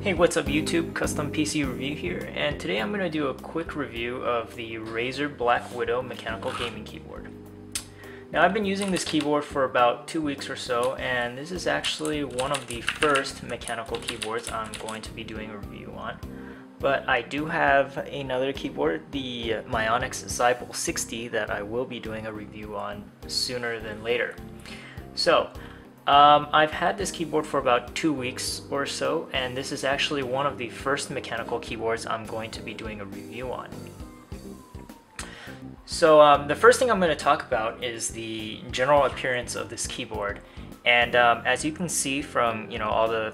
Hey, what's up YouTube? Custom PC Review here, and today I'm going to do a quick review of the Razer BlackWidow mechanical gaming keyboard. Now, I've been using this keyboard for about 2 weeks or so, and this is actually one of the first mechanical keyboards I'm going to be doing a review on. But I do have another keyboard, the Myonix Zyble 60, that I will be doing a review on sooner than later. So, I've had this keyboard for about 2 weeks or so, and this is actually one of the first mechanical keyboards I'm going to be doing a review on. So the first thing I'm going to talk about is the general appearance of this keyboard. And as you can see from all the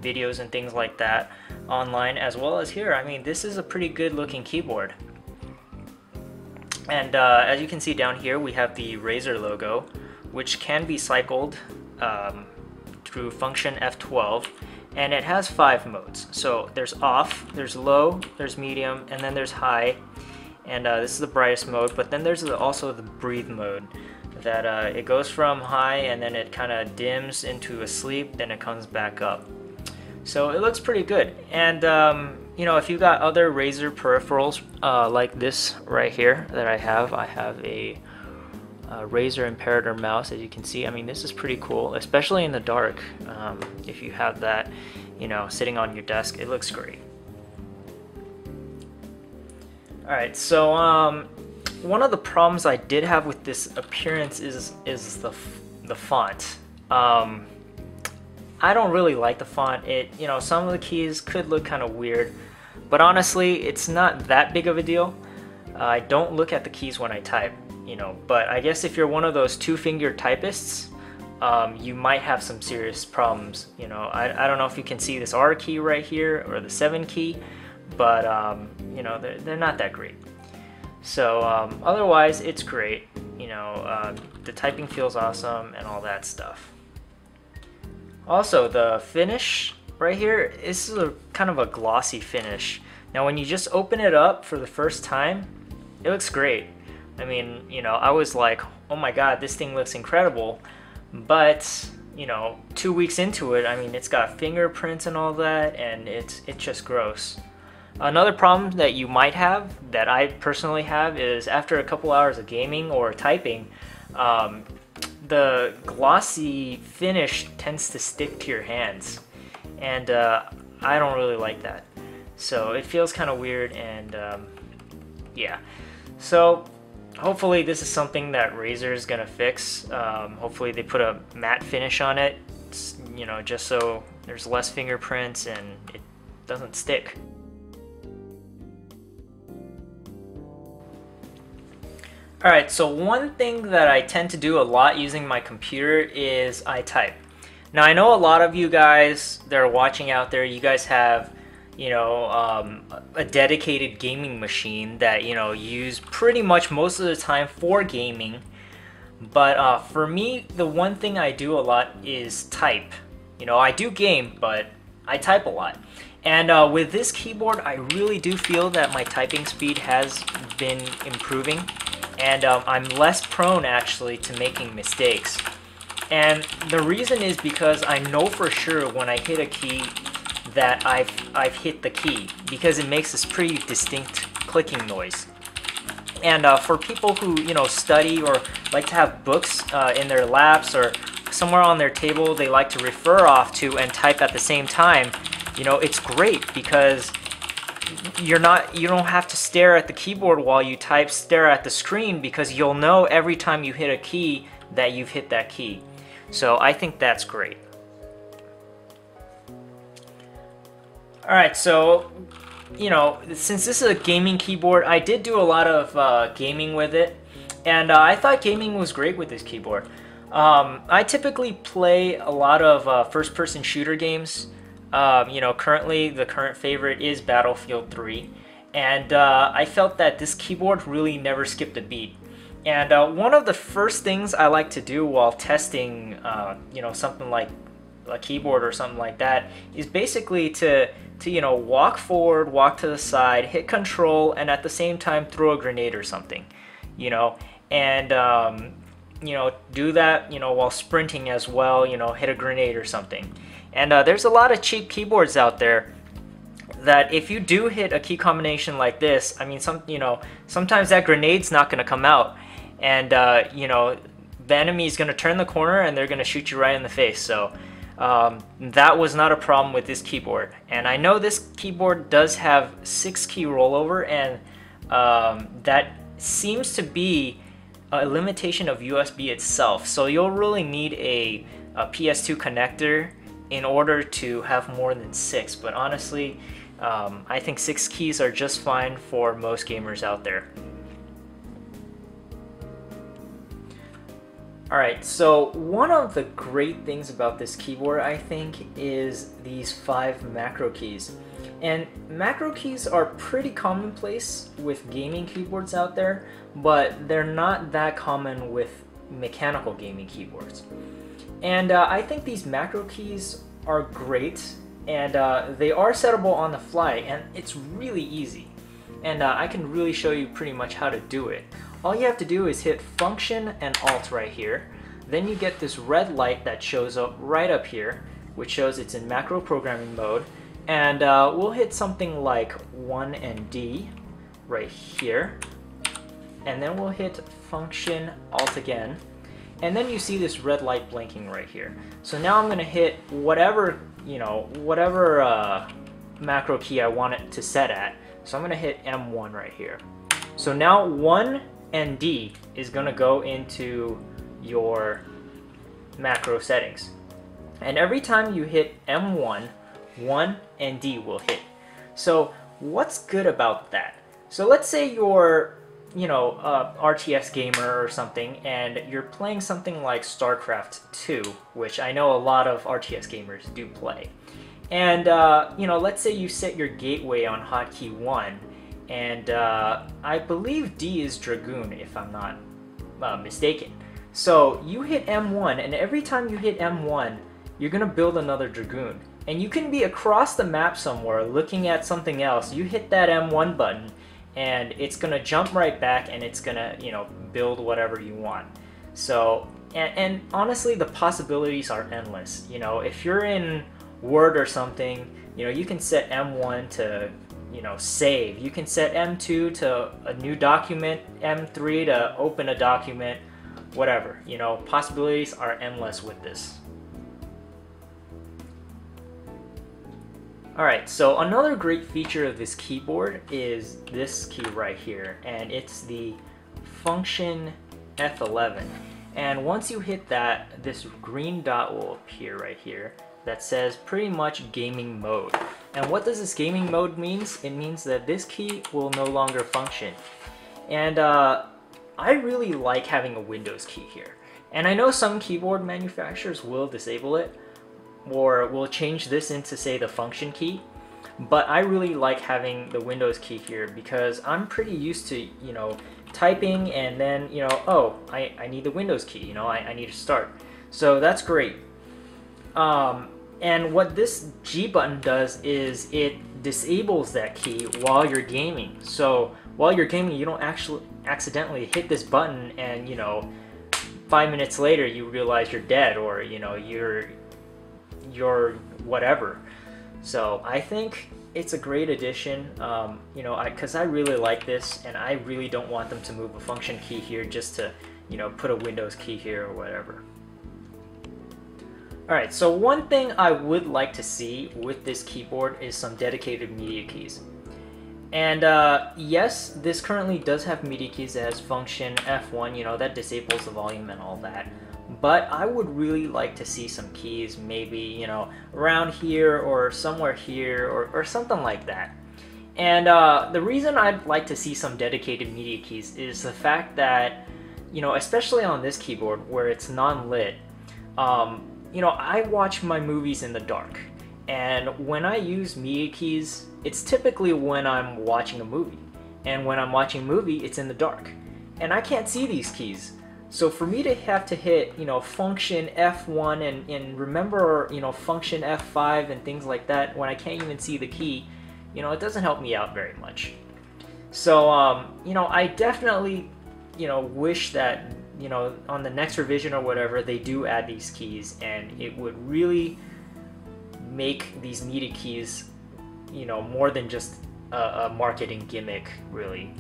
videos and things like that online, as well as here, I mean, this is a pretty good looking keyboard. And as you can see down here, we have the Razer logo, which can be cycled through function F12, and it has 5 modes. So there's off, there's low, there's medium, and then there's high, and this is the brightest mode. But then there's also the breathe mode, that it goes from high and then it kind of dims into a sleep, then it comes back up. So it looks pretty good. And if you got other Razer peripherals like this right here that I have a Razer Imperator mouse, as you can see. I mean, this is pretty cool, especially in the dark. If you have that, sitting on your desk, it looks great. Alright, so one of the problems I did have with this appearance is the font. I don't really like the font. Some of the keys could look kind of weird, but honestly, it's not that big of a deal. I don't look at the keys when I type. But I guess if you're one of those 2-finger typists, you might have some serious problems. I don't know if you can see this R key right here or the 7 key, but they're not that great. So otherwise, it's great. The typing feels awesome and all that stuff. Also, the finish right here, this is kind of a glossy finish. Now, when you just open it up for the first time, it looks great. I mean, I was like, oh my god, this thing looks incredible. But, 2 weeks into it, I mean, it's got fingerprints and all that, and it's just gross. Another problem that you might have, that I personally have, is after a couple hours of gaming or typing, the glossy finish tends to stick to your hands. And I don't really like that. So it feels kind of weird, and yeah. So hopefully this is something that Razer is gonna fix. Hopefully they put a matte finish on it, just so there's less fingerprints and it doesn't stick. Alright, so one thing that I tend to do a lot using my computer is I type. Now, I know a lot of you guys that are watching out there, you guys have a dedicated gaming machine that you use pretty much most of the time for gaming. But for me, the one thing I do a lot is type. I do game, but I type a lot. And with this keyboard, I really do feel that my typing speed has been improving, and I'm less prone actually to making mistakes. And the reason is because I know for sure when I hit a key that I've hit the key, because it makes this pretty distinct clicking noise. And for people who study or like to have books in their laps or somewhere on their table they like to refer off to and type at the same time, it's great because you don't have to stare at the keyboard while you type, stare at the screen, because you'll know every time you hit a key that you've hit that key. So I think that's great. Alright, so, since this is a gaming keyboard, I did do a lot of gaming with it, and I thought gaming was great with this keyboard. I typically play a lot of first-person shooter games. Currently, the current favorite is Battlefield 3, and I felt that this keyboard really never skipped a beat. And one of the first things I like to do while testing, something like a keyboard or something like that, is basically to walk forward, walk to the side, hit control, and at the same time throw a grenade or something, and do that while sprinting as well, hit a grenade or something. And there's a lot of cheap keyboards out there that if you do hit a key combination like this, I mean, sometimes that grenade's not going to come out, and the enemy is going to turn the corner and they're going to shoot you right in the face. So that was not a problem with this keyboard. And I know this keyboard does have 6-key rollover, and that seems to be a limitation of USB itself. So you'll really need a PS2 connector in order to have more than 6. But honestly, I think 6 keys are just fine for most gamers out there. Alright, so one of the great things about this keyboard, I think, is these 5 macro keys. And macro keys are pretty commonplace with gaming keyboards out there, but they're not that common with mechanical gaming keyboards. And I think these macro keys are great, and they are settable on the fly, and it's really easy. And I can really show you pretty much how to do it. All you have to do is hit Function and Alt right here. Then you get this red light that shows up right up here, which shows it's in macro programming mode. And we'll hit something like 1 and D right here. And then we'll hit Function, Alt again. And then you see this red light blinking right here. So now I'm going to hit whatever macro key I want it to set at. So I'm going to hit M1 right here. So now 1 and D is going to go into your macro settings. And every time you hit M1, 1 and D will hit. So what's good about that? So let's say you're RTS gamer or something, and you're playing something like StarCraft 2, which I know a lot of RTS gamers do play. And let's say you set your gateway on hotkey 1, and I believe D is Dragoon, if I'm not mistaken. So you hit M1, and every time you hit M1, you're gonna build another Dragoon. And you can be across the map somewhere looking at something else. You hit that M1 button, and it's gonna jump right back, and it's gonna build whatever you want. So and honestly, the possibilities are endless. If you're in Word or something, you can set M1 to save. You can set M2 to a new document, M3 to open a document, whatever. Possibilities are endless with this. Alright, so another great feature of this keyboard is this key right here, and it's the Function F11. And once you hit that, this green dot will appear right here that says pretty much gaming mode. And what does this gaming mode means? It means that this key will no longer function. And I really like having a Windows key here. And I know some keyboard manufacturers will disable it, or will change this into, say, the function key, but I really like having the Windows key here because I'm pretty used to typing, and then oh, I need the Windows key, I need to start. So that's great. And what this G button does is it disables that key while you're gaming. So while you're gaming, you don't actually accidentally hit this button and 5 minutes later you realize you're dead, or you're whatever. So I think it's a great addition, because I really like this, and I really don't want them to move a function key here just to put a Windows key here or whatever. Alright, so one thing I would like to see with this keyboard is some dedicated media keys. And yes, this currently does have media keys that has function F1, that disables the volume and all that. But I would really like to see some keys, maybe, around here or somewhere here, or something like that. And the reason I'd like to see some dedicated media keys is the fact that, especially on this keyboard where it's non-lit, I watch my movies in the dark. And when I use media keys, it's typically when I'm watching a movie. And when I'm watching a movie, it's in the dark. And I can't see these keys. So for me to have to hit, function F1 and remember, function F5 and things like that when I can't even see the key, it doesn't help me out very much. So, I definitely, wish that, on the next revision or whatever, they do add these keys, and it would really make these media keys, you know, more than just a marketing gimmick, really,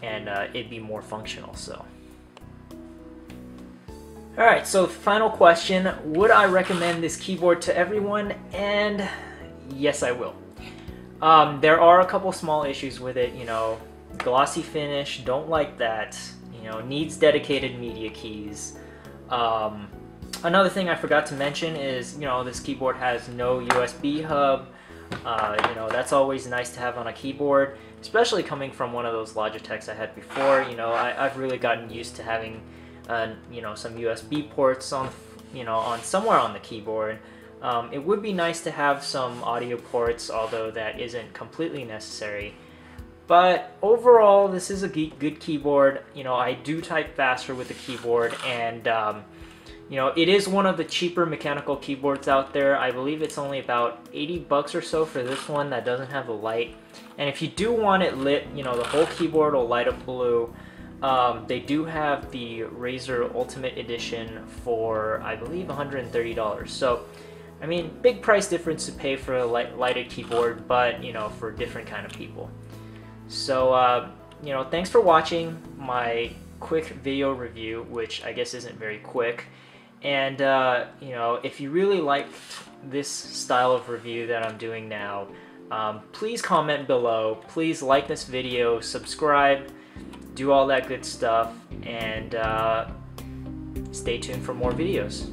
and it'd be more functional. So, all right. So, final question: would I recommend this keyboard to everyone? And yes, I will. There are a couple small issues with it. You know, glossy finish. Don't like that. You know, needs dedicated media keys. Another thing I forgot to mention is, you know, this keyboard has no USB hub. You know, that's always nice to have on a keyboard, especially coming from one of those Logitechs I had before. You know, I've really gotten used to having, you know, some USB ports on, you know, on somewhere on the keyboard. It would be nice to have some audio ports, although that isn't completely necessary. But overall, this is a good keyboard. You know, I do type faster with the keyboard, and you know, it is one of the cheaper mechanical keyboards out there. I believe it's only about 80 bucks or so for this one that doesn't have a light. And if you do want it lit, you know, the whole keyboard will light up blue. They do have the Razer Ultimate Edition for, I believe, $130. So, I mean, big price difference to pay for a lighted keyboard, but, you know, for different kind of people. So, you know, thanks for watching my quick video review, which I guess isn't very quick. And, you know, if you really liked this style of review that I'm doing now, please comment below. Please like this video, subscribe, do all that good stuff, and stay tuned for more videos.